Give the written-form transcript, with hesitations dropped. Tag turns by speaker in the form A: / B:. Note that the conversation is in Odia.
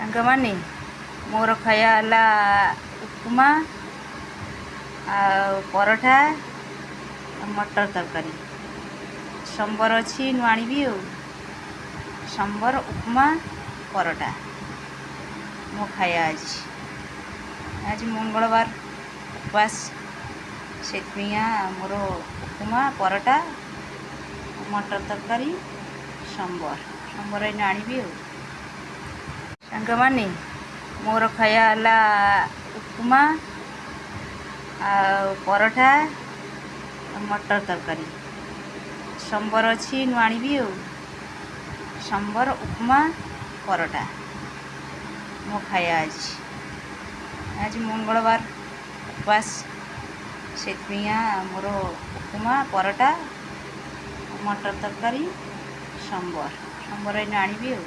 A: ସାଙ୍ଗମାନେ ମୋର ଖାଇବା ହେଲା ଉପମା ଆଉ ପରଠା ଆଉ ମଟର ତରକାରୀ। ସମ୍ବର ଅଛି ନୁ ଆଣିବି ଆଉ। ସମ୍ବର ଉପମା ପରଠା ମୋ ଖାଇବା ଆଜି ମଙ୍ଗଳବାର ଉପବାସ, ସେଥିପାଇଁ ମୋର ଉପମା ପରଠା ମଟର ତରକାରୀ ସମ୍ବର ଏଇନା ଆଣିବି ଆଉ। ସାଙ୍ଗମାନେ ମୋର ଖାଇବା ହେଲା ଉପମା ଆଉ ପରଠା ଆଉ ମଟର ତରକାରୀ। ସମ୍ବର ଅଛି ନୁ ଆଣିବି ଆଉ। ସମ୍ବର ଉପମା ପରଠା ମୋ ଖାଇବା ଆଜି ମଙ୍ଗଳବାର ଉପବାସ, ସେଥିପାଇଁ ମୋର ଉପମା ପରଠା ମଟର ତରକାରୀ ସମ୍ବର ଏଇନା ଆଣିବି ଆଉ।